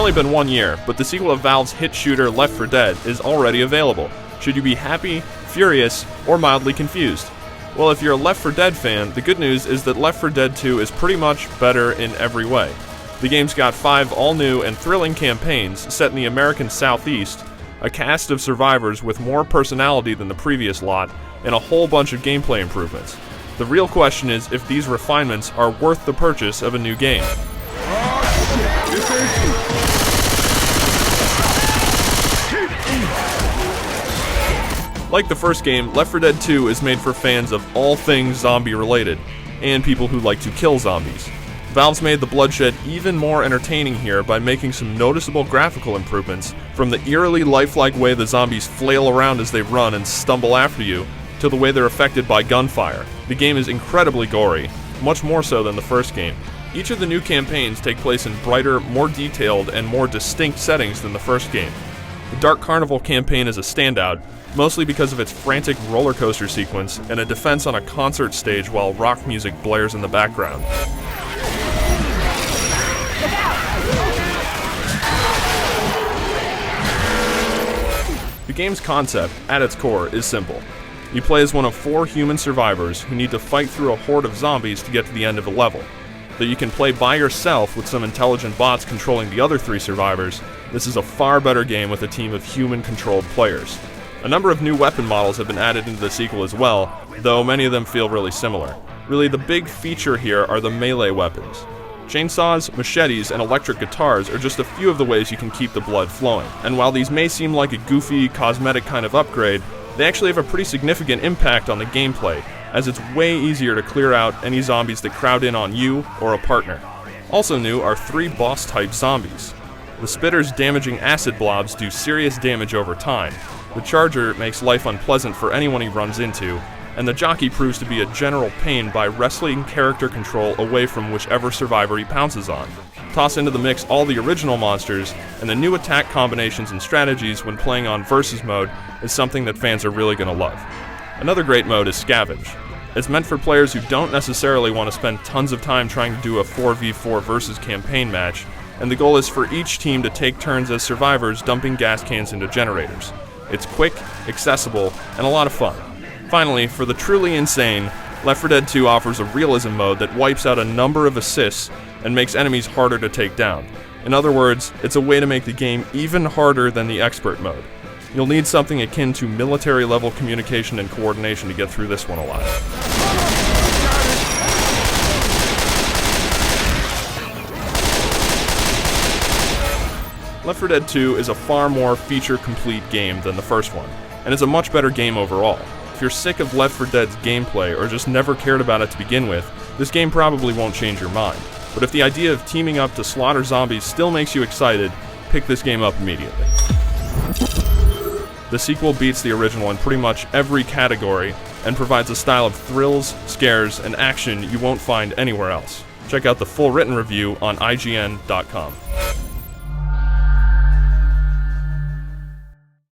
only been 1 year, but the sequel of Valve's hit shooter Left 4 Dead is already available. Should you be happy, furious, or mildly confused? Well, if you're a Left 4 Dead fan, the good news is that Left 4 Dead 2 is pretty much better in every way. The game's got 5 all-new and thrilling campaigns set in the American Southeast, a cast of survivors with more personality than the previous lot, and a whole bunch of gameplay improvements. The real question is if these refinements are worth the purchase of a new game. Like the first game, Left 4 Dead 2 is made for fans of all things zombie-related, and people who like to kill zombies. Valve's made the bloodshed even more entertaining here by making some noticeable graphical improvements, from the eerily lifelike way the zombies flail around as they run and stumble after you, to the way they're affected by gunfire. The game is incredibly gory, much more so than the first game. Each of the new campaigns take place in brighter, more detailed, and more distinct settings than the first game. The Dark Carnival campaign is a standout, mostly because of its frantic roller coaster sequence and a defense on a concert stage while rock music blares in the background. The game's concept, at its core, is simple. You play as one of 4 human survivors who need to fight through a horde of zombies to get to the end of a level. Though you can play by yourself with some intelligent bots controlling the other 3 survivors, this is a far better game with a team of human-controlled players. A number of new weapon models have been added into the sequel as well, though many of them feel really similar. Really, the big feature here are the melee weapons. Chainsaws, machetes, and electric guitars are just a few of the ways you can keep the blood flowing. And while these may seem like a goofy, cosmetic kind of upgrade, they actually have a pretty significant impact on the gameplay, as it's way easier to clear out any zombies that crowd in on you or a partner. Also new are 3 boss-type zombies. The Spitter's damaging acid blobs do serious damage over time, the Charger makes life unpleasant for anyone he runs into, and the Jockey proves to be a general pain by wrestling character control away from whichever survivor he pounces on. Toss into the mix all the original monsters, and the new attack combinations and strategies when playing on Versus mode is something that fans are really going to love. Another great mode is Scavenge. It's meant for players who don't necessarily want to spend tons of time trying to do a 4v4 versus campaign match, and the goal is for each team to take turns as survivors dumping gas cans into generators. It's quick, accessible, and a lot of fun. Finally, for the truly insane, Left 4 Dead 2 offers a realism mode that wipes out a number of assists and makes enemies harder to take down. In other words, it's a way to make the game even harder than the expert mode. You'll need something akin to military-level communication and coordination to get through this one alive. Left 4 Dead 2 is a far more feature-complete game than the first one, and is a much better game overall. If you're sick of Left 4 Dead's gameplay or just never cared about it to begin with, this game probably won't change your mind. But if the idea of teaming up to slaughter zombies still makes you excited, pick this game up immediately. The sequel beats the original in pretty much every category and provides a style of thrills, scares, and action you won't find anywhere else. Check out the full written review on IGN.com.